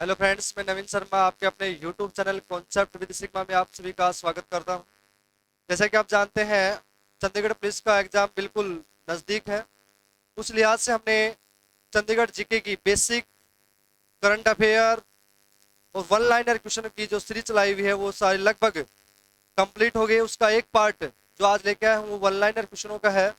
Hello friends, मैं नवीन शर्मा आपके अपने YouTube channel concept with sigma में आप सभी का स्वागत करता हूं। जैसा कि आप जानते हैं, चंडीगढ़ पुलिस का एग्जाम बिल्कुल नज़दीक है। उस लिहाज से हमने चंडीगढ़ जीके की बेसिक, करंट अफेयर और वन लाइनर क्वेश्चन की जो सीरीज चलाई हुई है वो सारी लगभग कंप्लीट हो गई। उसका एक पार्ट जो आज लेके आया हूँ वो वन लाइनर क्वेश्चनों का है,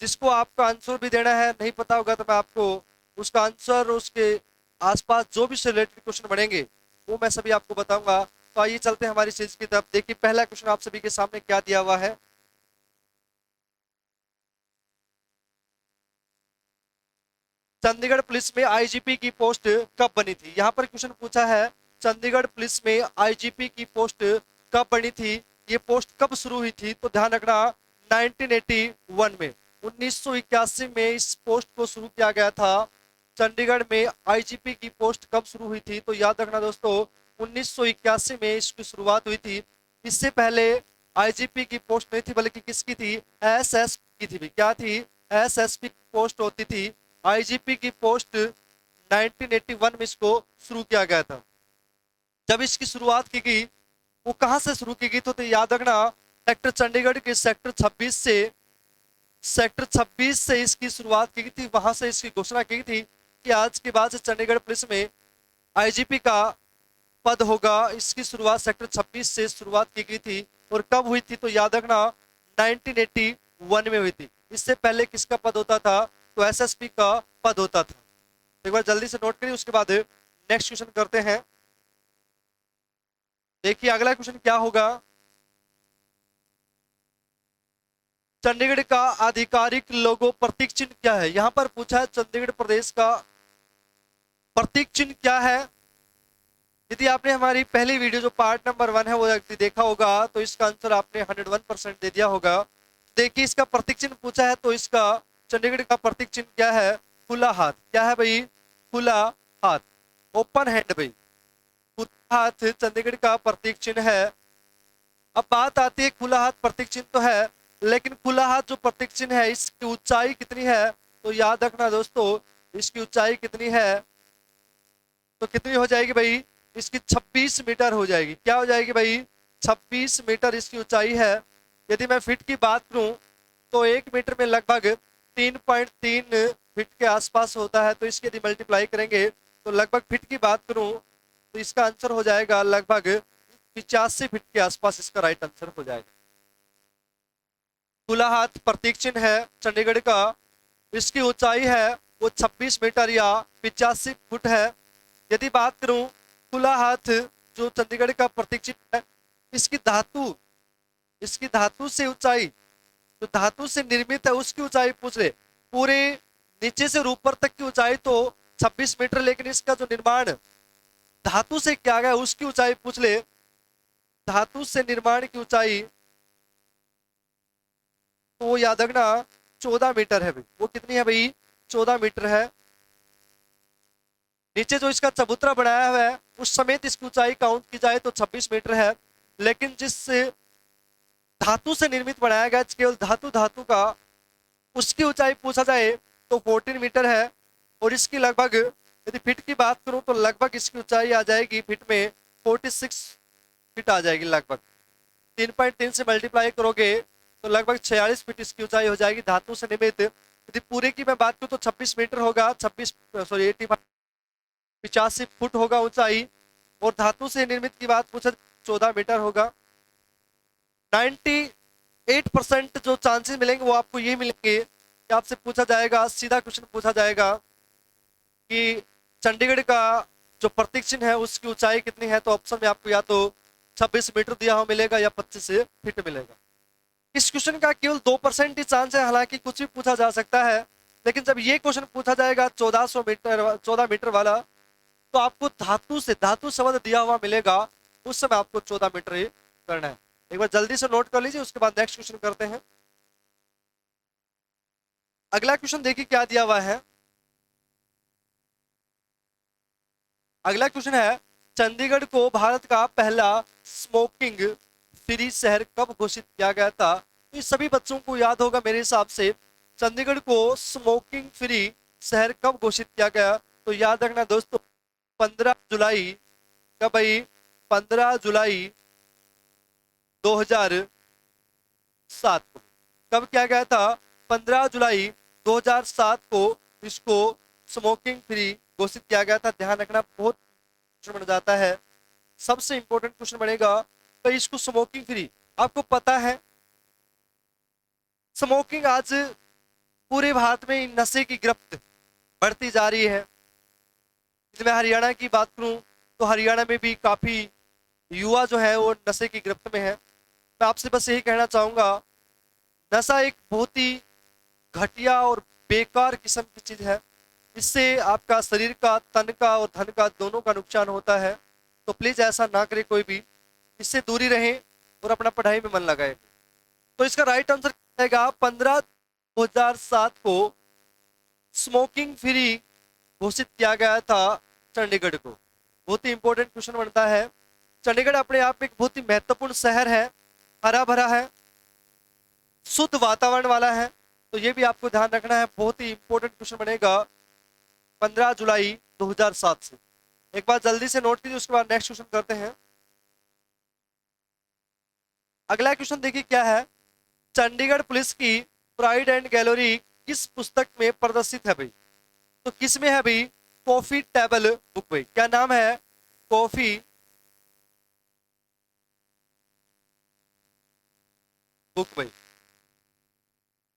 जिसको आपका आंसर भी देना है। नहीं पता होगा तो मैं आपको उसका आंसर, उसके आसपास जो भी रिलेटेड क्वेश्चन बनेंगे वो मैं सभी आपको बताऊंगा। तो आइए चलते हैं हमारी सीरीज की तरफ। देखिए, पहला क्वेश्चन आप सभी के सामने क्या दिया हुआ है। चंडीगढ़ पुलिस में आईजीपी की पोस्ट कब बनी थी? यहाँ पर क्वेश्चन पूछा है, चंडीगढ़ पुलिस में आईजीपी की पोस्ट कब बनी थी, ये पोस्ट कब शुरू हुई थी? तो ध्यान रखना, 1981 में, 1981 में इस पोस्ट को शुरू किया गया था। चंडीगढ़ में आईजीपी की पोस्ट कब शुरू हुई थी? तो याद रखना दोस्तों, 1981 में इसकी शुरुआत हुई थी। इससे पहले आईजीपी की पोस्ट नहीं थी, बल्कि किसकी थी? एसएसपी की थी। क्या थी? एसएसपी की पोस्ट होती थी। आईजीपी की पोस्ट 1981 में इसको शुरू किया गया था। जब इसकी शुरुआत की गई, वो कहां से शुरू की गई? तो याद रखना, सेक्टर चंडीगढ़ के सेक्टर 26 से इसकी शुरुआत की गई थी। वहां से इसकी घोषणा की गई थी कि आज के बाद से चंडीगढ़ पुलिस में आईजीपी का पद होगा। इसकी शुरुआत सेक्टर 26 से शुरुआत की गई थी। और कब हुई थी? तो याद रखना, 1981 में हुई थी। इससे पहले किसका पद होता था? तो एसएसपी का पद होता था। एक बार जल्दी से नोट करिए, उसके बाद नेक्स्ट क्वेश्चन करते हैं। देखिए अगला क्वेश्चन क्या होगा। चंडीगढ़ का आधिकारिक लोगो प्रतीक चिन्ह क्या है? यहां पर पूछा है चंडीगढ़ प्रदेश का प्रतीक चिन्ह क्या है। यदि आपने हमारी पहली वीडियो जो पार्ट नंबर 1 है वो यदि देखा होगा तो इसका आंसर आपने 101% दे दिया होगा। देखिए, इसका प्रतीक चिन्ह पूछा है तो इसका चंडीगढ़ का प्रतीक चिन्ह क्या है? खुला हाथ। क्या है भाई? खुला हाथ, ओपन हैंड भाई। खुला हाथ चंडीगढ़ का प्रतीक चिन्ह है। अब बात आती है, खुला हाथ प्रतीक चिन्ह तो है, लेकिन खुला हाथ जो प्रतीक चिन्ह है इसकी ऊंचाई कितनी है? तो याद रखना दोस्तों, इसकी ऊंचाई कितनी है? तो कितनी हो जाएगी भाई? इसकी 26 मीटर हो जाएगी। क्या हो जाएगी भाई? 26 मीटर इसकी ऊंचाई है। यदि मैं फीट की बात करूं तो 1 मीटर में लगभग 3.3 फीट के आसपास होता है। तो इसकी यदि मल्टीप्लाई करेंगे तो लगभग फीट की बात करूं तो इसका आंसर हो जाएगा लगभग 85 फीट के आसपास। इसका राइट आंसर हो जाएगा। खुला हाथ प्रतीक चिन्ह है चंडीगढ़ का। इसकी ऊंचाई है वो 26 मीटर या 85 फुट है। यदि बात करूं खुला हाथ जो चंडीगढ़ का प्रतीक चिन्ह है, इसकी धातु इसकी धातु से ऊंचाई, जो धातु से निर्मित है उसकी ऊंचाई पूछ ले। पूरे नीचे से ऊपर तक की ऊंचाई तो 26 मीटर, लेकिन इसका जो निर्माण धातु से किया गया उसकी ऊंचाई पूछ ले। धातु से निर्माण की ऊंचाई तो वो याद रखना 14 मीटर है भाई। वो कितनी है भाई? 14 मीटर है। नीचे जो इसका चबूतरा बनाया हुआ है उस समेत इसकी ऊंचाई काउंट की जाए तो 26 मीटर है। लेकिन जिस धातु से निर्मित बनाया गया, केवल धातु धातु का, उसकी ऊंचाई पूछा जाए तो 14 मीटर है। और इसकी लगभग, यदि फीट की बात करूं तो लगभग इसकी ऊंचाई आ जाएगी फीट में 46 फीट आ जाएगी। लगभग 3.3 से मल्टीप्लाई करोगे तो लगभग 46 फीट इसकी ऊंचाई हो जाएगी धातु से निर्मित। यदि पूरे की मैं बात करूं तो 26 मीटर होगा, 26 सॉरी 85 फुट होगा ऊंचाई। और धातु से निर्मित की बात पूछे 14 मीटर होगा। 98% जो चांसेस मिलेंगे वो आपको ये मिलेंगे कि आपसे पूछा जाएगा, सीधा क्वेश्चन पूछा जाएगा कि चंडीगढ़ का जो प्रतीक चिन्ह है उसकी ऊंचाई कितनी है। तो ऑप्शन में आपको या तो 26 मीटर दिया हुआ मिलेगा या 25 फीट मिलेगा। इस क्वेश्चन का केवल 2% ही चांस है, हालांकि कुछ भी पूछा जा सकता है। लेकिन जब ये क्वेश्चन पूछा जाएगा 14 मीटर वाला, तो आपको धातु शब्द दिया हुआ मिलेगा, उस समय आपको 14 मीटर ही करना है। एक बार जल्दी से नोट कर लीजिए, उसके बाद नेक्स्ट क्वेश्चन करते हैं। अगला क्वेश्चन देखिए क्या दिया हुआ है। अगला क्वेश्चन है, चंडीगढ़ को भारत का पहला स्मोकिंग फ्री शहर कब घोषित किया गया था? तो ये सभी बच्चों को याद होगा मेरे हिसाब से। चंडीगढ़ को स्मोकिंग फ्री शहर कब घोषित किया गया? तो याद रखना दोस्तों, 15 जुलाई का भाई 15 जुलाई 2007 को कब किया गया था? 15 जुलाई 2007 को इसको स्मोकिंग फ्री घोषित किया गया था। ध्यान रखना, बहुत क्वेश्चन बन जाता है। सबसे इंपॉर्टेंट क्वेश्चन बनेगा भाई इसको स्मोकिंग फ्री। आपको पता है स्मोकिंग आज पूरे भारत में नशे की गिरफ्त बढ़ती जा रही है। यदि मैं हरियाणा की बात करूं तो हरियाणा में भी काफी युवा जो है वो नशे की गिरफ्त में है। मैं आपसे बस यही कहना चाहूंगा, नशा एक बहुत ही घटिया और बेकार किस्म की चीज है। इससे आपका शरीर का, तन का और धन का दोनों का नुकसान होता है। तो प्लीज ऐसा ना करे कोई भी, इससे दूरी रहें और अपना पढ़ाई में मन लगाए। तो इसका राइट आंसर रहेगा 15/2007 को स्मोकिंग फ्री घोषित किया गया था चंडीगढ़ को। बहुत ही इंपॉर्टेंट क्वेश्चन बनता है। चंडीगढ़ अपने आप में एक बहुत ही महत्वपूर्ण शहर है, हरा भरा है, शुद्ध वातावरण वाला है। तो ये भी आपको ध्यान रखना है, बहुत ही इंपॉर्टेंट क्वेश्चन बनेगा 15 जुलाई 2007 से। एक बार जल्दी से नोट कीजिए, उसके बाद नेक्स्ट क्वेश्चन करते हैं। अगला क्वेश्चन देखिए क्या है। चंडीगढ़ पुलिस की प्राइड एंड गैलरी किस पुस्तक में प्रदर्शित है भाई? तो किस में है भाई? कॉफी टेबल बुक भाई। क्या नाम है? कॉफी बुक भाई।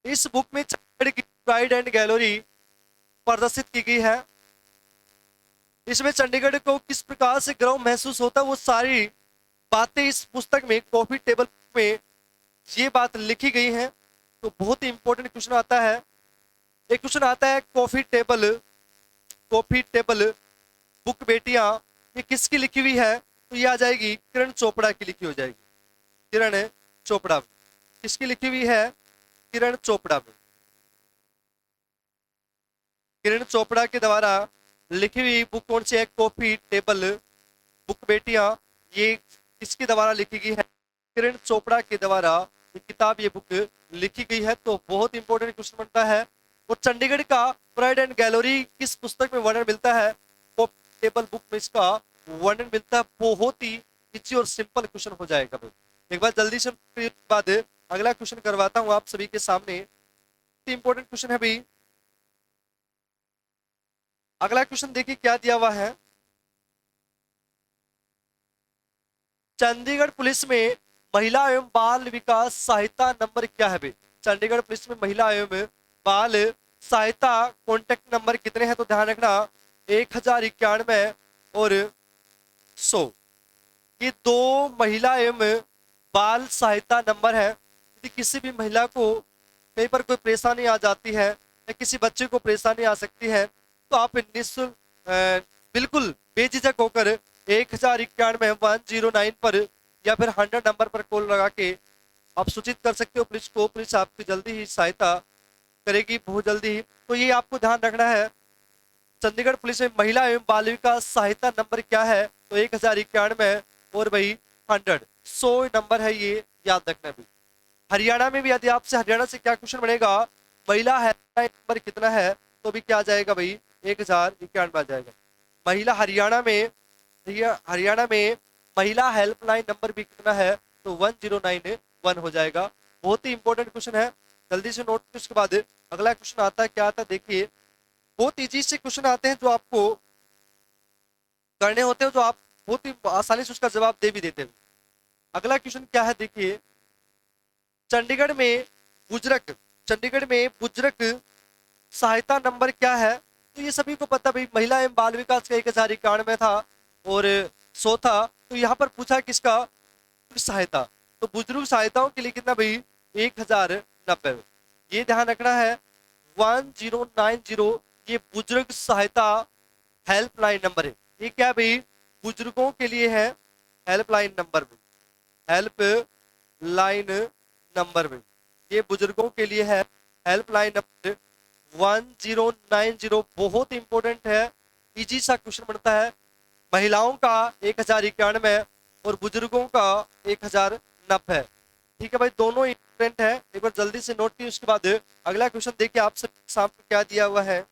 इस बुक में चंडीगढ़ की प्राइड एंड गैलरी प्रदर्शित की गई है। इसमें चंडीगढ़ को किस प्रकार से गर्व महसूस होता है वो सारी बातें इस पुस्तक में, कॉफी टेबल में ये बात लिखी गई है। तो बहुत ही इंपॉर्टेंट क्वेश्चन आता है। एक क्वेश्चन आता है कॉफी टेबल बुक बेटियां ये किसकी लिखी हुई है? तो ये आ जाएगी किरण चोपड़ा की लिखी हो जाएगी। किरण चोपड़ा। किसकी लिखी हुई है? किरण चोपड़ा। किरण चोपड़ा के द्वारा लिखी हुई बुक कौन सी है? कॉफी टेबल बुक बेटियां। ये किसके द्वारा लिखी गई है? किरण चोपड़ा के द्वारा ये किताब, ये बुक लिखी गई है। तो बहुत इंपॉर्टेंट क्वेश्चन बनता है। और चंडीगढ़ का प्राइड एंड गैलरी किस पुस्तक में वर्णन मिलता है? कॉफी टेबल बुक में इसका वर्णन मिलता है। बहुत ही इजी और सिंपल क्वेश्चन हो जाएगा भाई। एक बार जल्दी से बाद अगला क्वेश्चन करवाता हूं आप सभी के सामने। इंपॉर्टेंट क्वेश्चन है भाई। अगला क्वेश्चन देखिए क्या दिया हुआ है। चंडीगढ़ पुलिस में महिला एवं बाल विकास सहायता नंबर क्या है भाई? चंडीगढ़ पुलिस में महिला एवं बाल सहायता कॉन्टेक्ट नंबर कितने हैं? तो ध्यान रखना 1091 और 100। ये दो महिला एवं बाल सहायता नंबर है। यदि किसी भी महिला को कहीं पर कोई परेशानी आ जाती है या किसी बच्चे को परेशानी आ सकती है तो आप निःशुल्क बिल्कुल बेझिझक होकर 1091 109 पर या फिर 100 नंबर पर कॉल लगा के आप सूचित कर सकते हो पुलिस को। पुलिस आपकी जल्दी ही सहायता करेगी, बहुत जल्दी ही। तो ये आपको ध्यान रखना है। चंडीगढ़ पुलिस में महिला एवं बाल विकास सहायता नंबर क्या है? तो 1091 और भाई 100 नंबर है, ये याद रखना भी। हरियाणा में भी यदि आपसे हरियाणा से क्या क्वेश्चन बनेगा, महिला हेल्पलाइन नंबर कितना है? तो भी क्या आ जाएगा भाई? 1091 आ जाएगा। महिला हरियाणा में महिला हेल्पलाइन नंबर भी कितना है? तो 1091 हो जाएगा। बहुत ही इंपॉर्टेंट क्वेश्चन है, जल्दी से नोट। उसके बाद अगला क्वेश्चन आता है, क्या आता है देखिए। बहुत इजी से क्वेश्चन आते हैं जो आपको करने होते हैं, जो आप बहुत ही आसानी से उसका जवाब दे भी देते हैं। अगला क्वेश्चन क्या है देखिए। चंडीगढ़ में बुजुर्ग सहायता नंबर क्या है? तो ये सभी को पता भाई, महिला एवं बाल विकास का 1091 था और 100 था। तो यहाँ पर पूछा किसका? सहायता। तो बुजुर्ग सहायताओं के लिए कितना भाई? 1090। ये ध्यान रखना है 1090 ये बुजुर्ग सहायता हेल्पलाइन नंबर है। ये क्या भाई? बुजुर्गों के लिए है हेल्पलाइन नंबर में। हेल्पलाइन नंबर में ये बुजुर्गों के लिए है हेल्पलाइन नंबर 1090। बहुत इंपॉर्टेंट है, इजी सा क्वेश्चन बनता है। महिलाओं का 1091 और बुजुर्गों का 1090 है। ठीक है भाई, दोनों इंपॉर्टेंट है। एक बार जल्दी से नोट कीजिए। उसके बाद अगला क्वेश्चन देखिए आपसे सामने क्या दिया हुआ है।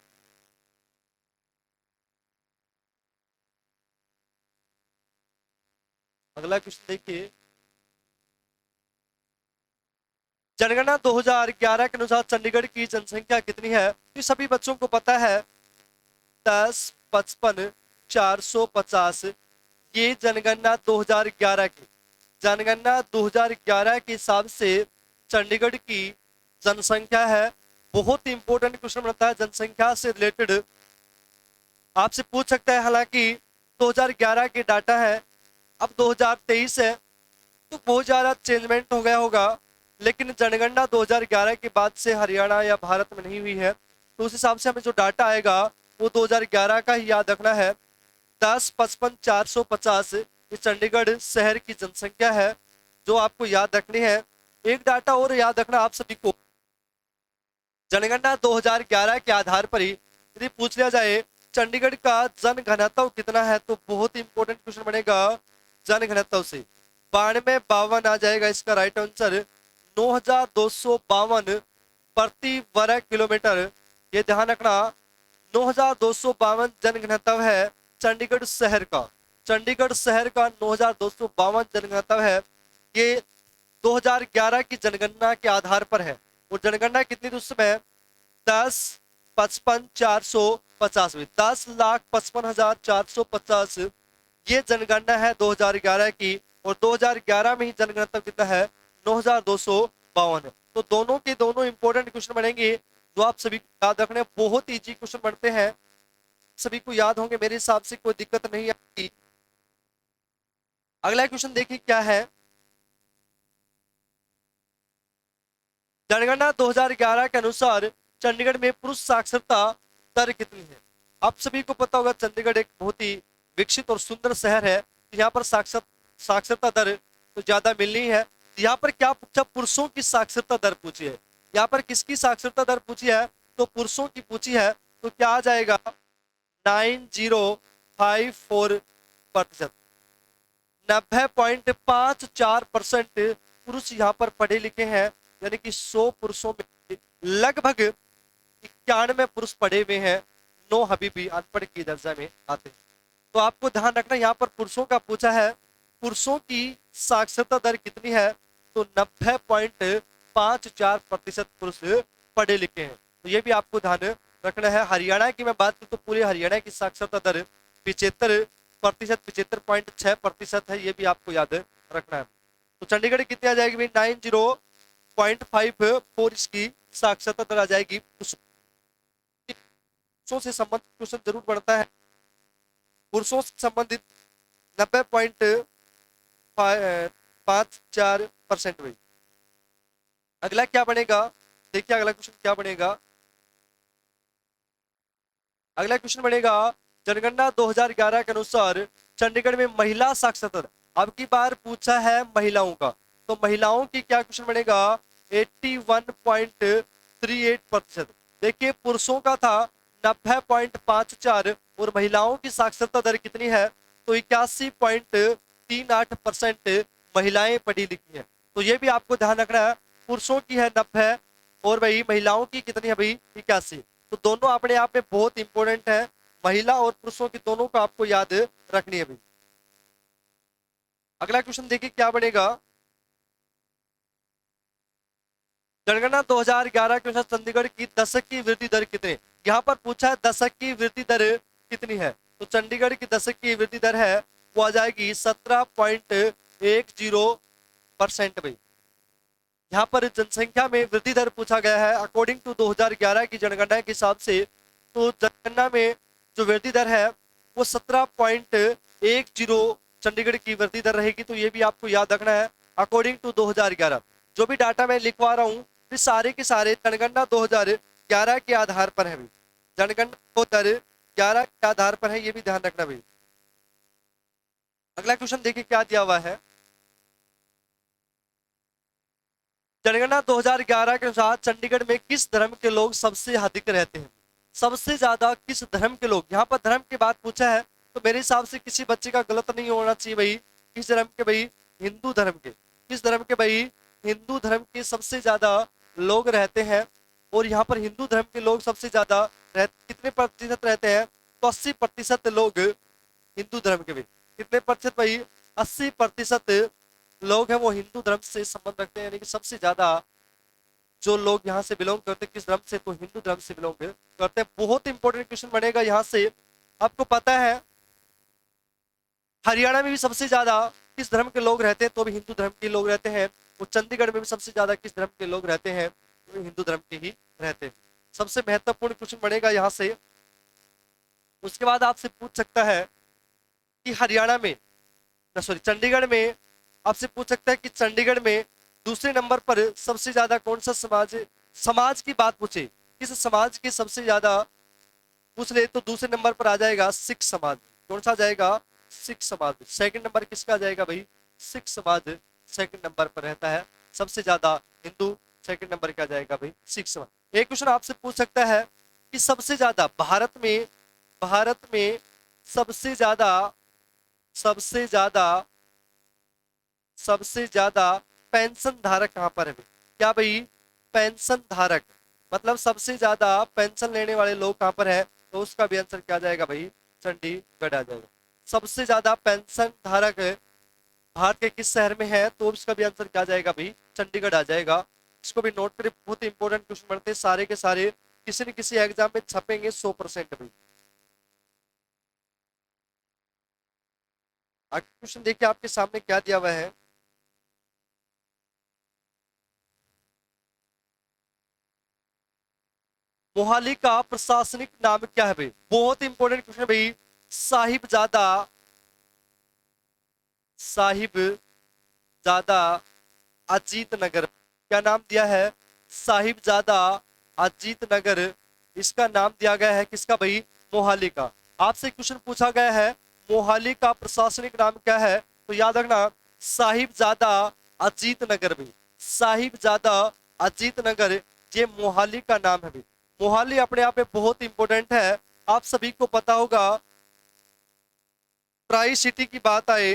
अगला क्वेश्चन देखिए, जनगणना 2011 के अनुसार चंडीगढ़ की जनसंख्या कितनी है? ये सभी बच्चों को पता है, 10, 55, 450। ये जनगणना 2011 की, जनगणना 2011 के हिसाब से चंडीगढ़ की जनसंख्या है। बहुत इंपॉर्टेंट क्वेश्चन बनता है जनसंख्या से रिलेटेड, आपसे पूछ सकता है। हालांकि 2011 के डाटा है, अब 2023 है, तो बहुत ज्यादा चेंजमेंट हो गया होगा, लेकिन जनगणना 2011 के बाद से हरियाणा या भारत में नहीं हुई है, तो उस हिसाब से हमें जो डाटा आएगा वो 2011 का ही याद रखना है। 10, 55, 450 ये चंडीगढ़ शहर की जनसंख्या है जो आपको याद रखनी है। एक डाटा और याद रखना आप सभी को, जनगणना 2011 के आधार पर ही यदि पूछ लिया जाए चंडीगढ़ का जनघनत्व कितना है, तो बहुत इंपॉर्टेंट क्वेश्चन बनेगा जनघनत्व से। 92-52 आ जाएगा इसका राइट आंसर। 9252 प्रति वर्ग किलोमीटर, ये ध्यान रखना। 9252 जनघनत्व है चंडीगढ़ शहर का, चंडीगढ़ शहर का 9252 जनघनत्व है। ये 2011 की जनगणना के आधार पर है। और जनगणना कितनी थी उस समय? 10, 55, 450 में 10,55,450 ये जनगणना है 2011 की। और 2011 में ही जनगणना कितना है? 9252। तो दोनों के दोनों इंपॉर्टेंट क्वेश्चन बनेंगे जो आप सभी को याद रखने, बहुत इजी क्वेश्चन बनते हैं, सभी को याद होंगे, मेरे हिसाब से कोई दिक्कत नहीं आती। अगला क्वेश्चन देखिए क्या है, जनगणना 2011 के अनुसार चंडीगढ़ में पुरुष साक्षरता दर कितनी है? आप सभी को पता होगा चंडीगढ़ एक बहुत ही विकसित और सुंदर शहर है, यहाँ पर साक्षरता दर तो ज्यादा मिलनी है। यहाँ पर क्या पूछा? पुरुषों की साक्षरता दर पूछी है। यहाँ पर किसकी साक्षरता दर पूछी है? तो पुरुषों की पूछी है। तो क्या आ जाएगा? 9054%, 90.54% पुरुष यहाँ पर पढ़े लिखे हैं, यानी कि 100 पुरुषों में लगभग 91 पुरुष पढ़े हुए हैं, 9 अभी भी अनपढ़ की दर्जा में आते हैं। तो आपको ध्यान रखना, यहाँ पर पुरुषों का पूछा है, पुरुषों की साक्षरता दर कितनी है? तो 90.54% पुरुष पढ़े लिखे हैं। तो ये भी आपको ध्यान रखना है। हरियाणा की मैं बात करूं तो पूरे हरियाणा की साक्षरता दर 75%, 75.6% है, ये भी आपको याद रखना है। तो चंडीगढ़ कितनी आ जाएगी भाई? 90.54 इसकी साक्षरता दर आ जाएगी। पुरुषों से संबंधित क्वेश्चन जरूर बढ़ता है, पुरुषों से संबंधित 90.54% में। अगला क्या बनेगा? देखिए अगला क्वेश्चन क्या बनेगा। अगला क्वेश्चन बनेगा, जनगणना 2011 के अनुसार चंडीगढ़ में महिला साक्षरता दर, अब की बार पूछा है महिलाओं का, तो महिलाओं की क्या क्वेश्चन बनेगा? 81.38%। देखिए पुरुषों का था 90.54 और महिलाओं की साक्षरता दर कितनी है? तो 81.38% महिलाएं पढ़ी लिखी हैं। तो ये भी आपको ध्यान रखना है, पुरुषों की है 90 और भाई महिलाओं की कितनी है भाई? 81। तो दोनों अपने आप में बहुत इंपॉर्टेंट है, महिला और पुरुषों की दोनों को आपको याद रखनी है भाई। अगला क्वेश्चन देखिए क्या बनेगा, जनगणना 2011 के अनुसार चंडीगढ़ की दशक की वृद्धि दर कितनी? यहाँ पर पूछा है दशक की वृद्धि दर कितनी है, तो चंडीगढ़ की दशक की वृद्धि दर है वो आ जाएगी 17.10% भाई। यहाँ पर जनसंख्या में वृद्धि दर पूछा गया है अकॉर्डिंग टू 2011 की जनगणना के हिसाब से। तो जनगणना में जो वृद्धि दर है वो 17.10 चंडीगढ़ की वृद्धि दर रहेगी। तो ये भी आपको याद रखना है अकॉर्डिंग टू 2011। जो भी डाटा मैं लिखवा रहा हूँ सारे के सारे जनगणना 2011 के आधार पर है भाई, जनगणना 2011 के आधार पर है, ये भी ध्यान रखना भाई। अगला क्वेश्चन देखिए क्या दिया हुआ है, जनगणना 2011 के अनुसार चंडीगढ़ में किस धर्म के लोग सबसे अधिक रहते हैं? सबसे ज्यादा किस धर्म के लोग? यहाँ पर धर्म की बात पूछा है, तो मेरे हिसाब से किसी बच्चे का गलत नहीं होना चाहिए भाई। किस धर्म के भाई? हिंदू धर्म के। किस धर्म के भाई? हिंदू धर्म के सबसे ज्यादा लोग रहते हैं। और यहाँ पर हिंदू धर्म के लोग सबसे ज्यादा कितने प्रतिशत रहते हैं? तो 80% लोग हिंदू धर्म के भाई। कितने प्रतिशत भाई? 80% लोग हैं वो हिंदू धर्म से संबंध रखते हैं, यानी कि सबसे ज्यादा जो लोग यहाँ से बिलोंग करते हैं किस धर्म से, तो हिंदू धर्म से बिलोंग करते हैं। बहुत इंपॉर्टेंट क्वेश्चन बनेगा यहाँ से। आपको पता है हरियाणा में भी सबसे ज्यादा किस धर्म के लोग रहते हैं, तो भी हिंदू धर्म के लोग रहते हैं। वो चंडीगढ़ में भी सबसे ज्यादा किस धर्म के लोग रहते हैं, तो भी हिंदू धर्म के ही रहते हैं। सबसे महत्वपूर्ण क्वेश्चन बनेगा यहाँ से। उसके बाद आपसे पूछ सकता है कि हरियाणा में, सॉरी चंडीगढ़ में, आपसे पूछ सकता है कि चंडीगढ़ में दूसरे नंबर पर सबसे ज्यादा कौन सा समाज, समाज की बात पूछे किस समाज के सबसे ज्यादा पूछ ले, तो दूसरे नंबर पर आ जाएगा सिख समाज। कौन सा आ जाएगा, सिख समाज। सेकंड नंबर किसका आ जाएगा भाई, सिख समाज सेकंड नंबर पर रहता है। सबसे ज्यादा हिंदू सेकंड नंबर का जाएगा भाई सिख समाज। एक क्वेश्चन आपसे पूछ सकता है कि सबसे ज्यादा भारत में सबसे ज्यादा सबसे ज्यादा सबसे ज्यादा पेंशन धारक कहां पर है भाई? क्या भाई, पेंशन धारक मतलब सबसे ज्यादा पेंशन लेने वाले लोग कहां पर है, तो उसका भी आंसर क्या जाएगा भाई, चंडीगढ़ आ जाएगा। सबसे ज्यादा पेंशन धारक भारत के किस शहर में है, तो इसका भी आंसर क्या जाएगा भाई, चंडीगढ़ आ जाएगा। इसको भी नोट करें, बहुत इंपॉर्टेंट क्वेश्चन बनते हैं सारे के सारे, किसी न किसी एग्जाम में छपेंगे 100% भाई। अगला क्वेश्चन देखिए आपके सामने क्या दिया हुआ है। मोहाली का प्रशासनिक नाम क्या है भाई? बहुत इंपॉर्टेंट क्वेश्चन भाई। साहिबजादा साहिबजादा अजीत नगर, क्या नाम दिया है, साहिबजादा अजीत नगर। इसका नाम दिया गया है किसका भाई, मोहाली का। आपसे क्वेश्चन पूछा गया है मोहाली का प्रशासनिक नाम क्या है, तो याद रखना साहिबजादा अजीत नगर भाई। साहिबजादा अजीत नगर ये मोहाली का नाम है भाई। मोहाली अपने आप में बहुत इंपॉर्टेंट है। आप सभी को पता होगा ट्राई सिटी की बात आए,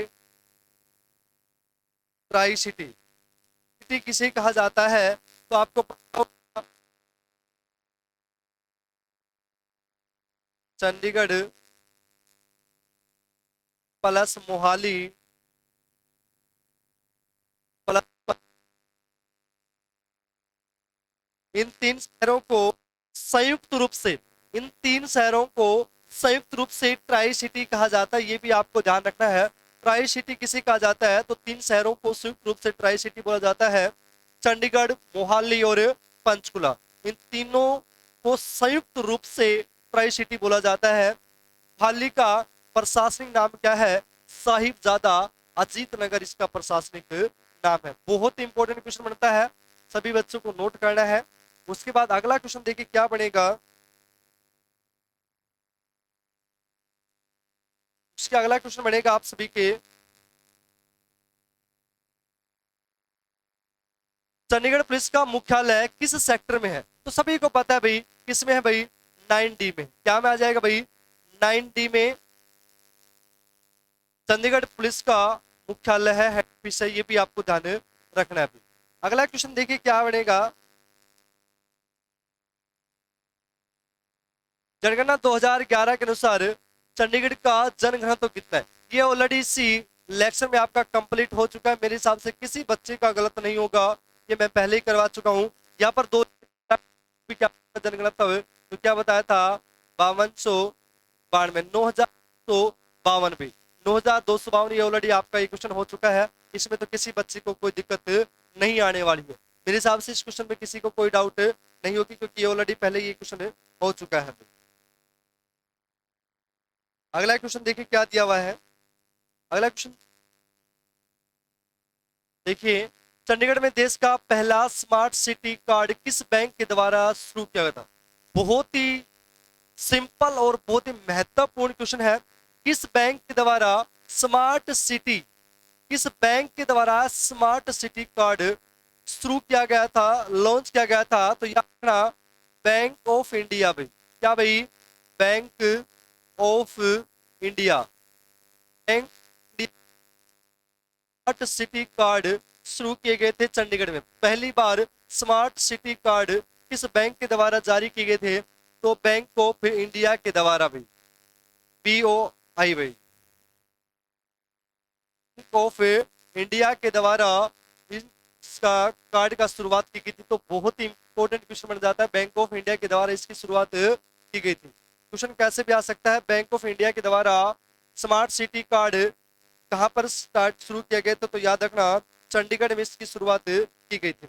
ट्राई सिटी सिटी किसे कहा जाता है, तो आपको पता होगा चंडीगढ़ प्लस मोहाली प्लस, इन तीन शहरों को संयुक्त रूप से, इन तीन शहरों को संयुक्त रूप से ट्राई सिटी कहा जाता है। ये भी आपको ध्यान रखना है। ट्राई सिटी किसे कहा जाता है, तो तीन शहरों को संयुक्त रूप से ट्राई सिटी बोला जाता है। चंडीगढ़, मोहाली और पंचकुला, इन तीनों को संयुक्त रूप से ट्राई सिटी बोला जाता है। मोहाली का प्रशासनिक नाम क्या है, साहिबजादा अजीत नगर इसका प्रशासनिक नाम है। बहुत इंपॉर्टेंट क्वेश्चन बनता है, सभी बच्चों को नोट करना है। उसके बाद अगला क्वेश्चन देखिए क्या बनेगा। उसके अगला क्वेश्चन बनेगा आप सभी के, चंडीगढ़ पुलिस का मुख्यालय किस सेक्टर में है, तो सभी को पता है भाई किस में है भाई, 9D में। क्या में आ जाएगा भाई, 9D में चंडीगढ़ पुलिस का मुख्यालय है, हेड ऑफिस है। ये भी आपको ध्यान रखना है भाई। अगला क्वेश्चन देखिए क्या बनेगा। जनगणना 2011 के अनुसार चंडीगढ़ का जनघनत्व कितना है? ये ऑलरेडी इसी लेक्चर में आपका कंप्लीट हो चुका है। मेरे हिसाब से किसी बच्चे का गलत नहीं होगा, ये मैं पहले ही करवा चुका हूँ। यहाँ पर दो क्या जनघनत्व, तो क्या बताया था, 5292, 9252 भी, 9252, ये ऑलरेडी आपका ये क्वेश्चन हो चुका है। इसमें तो किसी बच्चे को कोई दिक्कत नहीं आने वाली है। मेरे हिसाब से इस क्वेश्चन में किसी को कोई डाउट नहीं होगी, क्योंकि ऑलरेडी पहले ये क्वेश्चन हो चुका है। अगला क्वेश्चन देखिए क्या दिया हुआ है। अगला क्वेश्चन देखिए, चंडीगढ़ में देश का पहला स्मार्ट सिटी कार्ड किस बैंक के द्वारा शुरू किया गया था? बहुत ही सिंपल और बहुत ही महत्वपूर्ण क्वेश्चन है। किस बैंक के द्वारा स्मार्ट सिटी, किस बैंक के द्वारा स्मार्ट सिटी कार्ड शुरू किया गया था, लॉन्च किया गया था, तो याद रखना बैंक ऑफ इंडिया भाई। क्या भाई, bank of India. Bank smart city card शुरू किए गए थे चंडीगढ़ में। पहली बार स्मार्ट सिटी कार्ड किस बैंक के द्वारा जारी किए गए थे, तो बैंक ऑफ इंडिया के द्वारा भाई, BOI भाई। बैंक ऑफ इंडिया के द्वारा इसका कार्ड का शुरुआत की गई थी। तो बहुत ही इंपॉर्टेंट क्वेश्चन बन जाता है, बैंक ऑफ इंडिया के द्वारा इसकी शुरुआत की गई थी। क्वेश्चन कैसे भी आ सकता है, बैंक ऑफ इंडिया के द्वारा स्मार्ट सिटी कार्ड कहां पर स्टार्ट शुरू किया गया था? तो याद रखना चंडीगढ़ में इसकी शुरुआत की गई थी।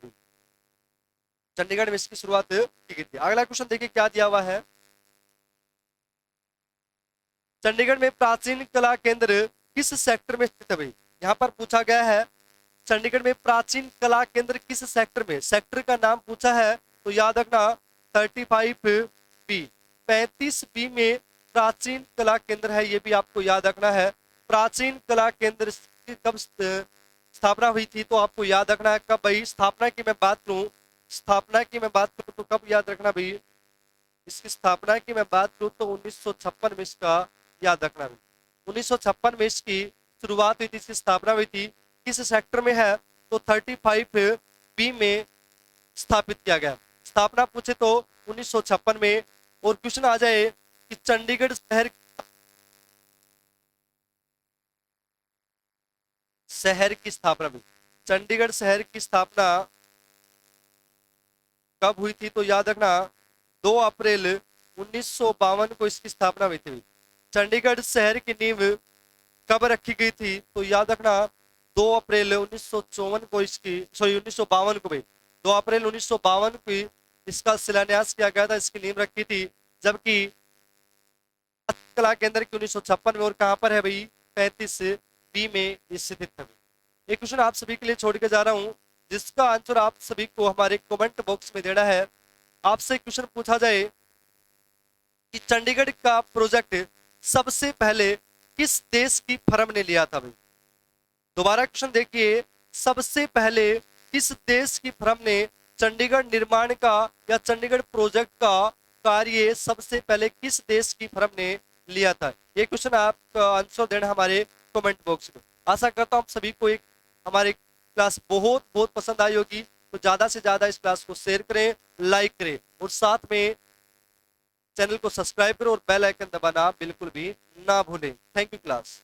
चंडीगढ़ में इसकी शुरुआत की गई थी। अगला क्वेश्चन देखिए क्या दिया हुआ है। चंडीगढ़ में प्राचीन कला केंद्र किस सेक्टर में स्थित है भाई? यहाँ पर पूछा गया है चंडीगढ़ में प्राचीन कला केंद्र किस सेक्टर में, सेक्टर का नाम पूछा है। तो याद रखना 35B, 35B में प्राचीन कला केंद्र है, ये भी आपको याद रखना है। प्राचीन कला केंद्र की कब स्थापना हुई थी? तो आपको याद रखना है कब भाई, स्थापना की मैं बात करूं, स्थापना की मैं बात करूं तो कब याद रखना भाई, इसकी स्थापना की मैं बात करूं तो 1956 में इसका याद रखना भाई। 1956 में इसकी शुरुआत हुई थी, इसकी स्थापना हुई थी। किस सेक्टर में है? तो 35B में स्थापित किया गया। स्थापना पूछे तो 1956 में। और क्वेश्चन आ जाए कि चंडीगढ़ शहर की स्थापना भी, चंडीगढ़ शहर की स्थापना कब हुई थी? तो याद रखना 2 अप्रैल 1952 को इसकी स्थापना हुई थी। चंडीगढ़ शहर की नींव कब रखी गई थी? तो याद रखना 2 अप्रैल 1954 को इसकी, सॉरी 1952 को भाई, 2 अप्रैल 1952 को इसका शिलान्यास किया गया था, इसकी नींव रखी थी। जबकि कला केंद्र की 1956 में। और कहां पर है भाई? 35B में स्थित है। एक क्वेश्चन आप सभी के लिए छोड़ के जा रहा हूं, जिसका आंसर आप सभी को हमारे कमेंट बॉक्स में देना है। आपसे क्वेश्चन पूछा जाए कि चंडीगढ़ का प्रोजेक्ट सबसे पहले किस देश की फर्म ने लिया था भाई? दोबारा क्वेश्चन देखिए, सबसे पहले किस देश की फर्म ने चंडीगढ़ निर्माण का या चंडीगढ़ प्रोजेक्ट का कार्य सबसे पहले किस देश की फर्म ने लिया था? ये क्वेश्चन आप आंसर देना हमारे कमेंट बॉक्स में। आशा करता हूँ आप सभी को एक हमारी क्लास बहुत बहुत पसंद आई होगी। तो ज्यादा से ज्यादा इस क्लास को शेयर करें, लाइक करें और साथ में चैनल को सब्सक्राइब करें और बेल आइकन दबाना बिल्कुल भी ना भूलें। Thank you class.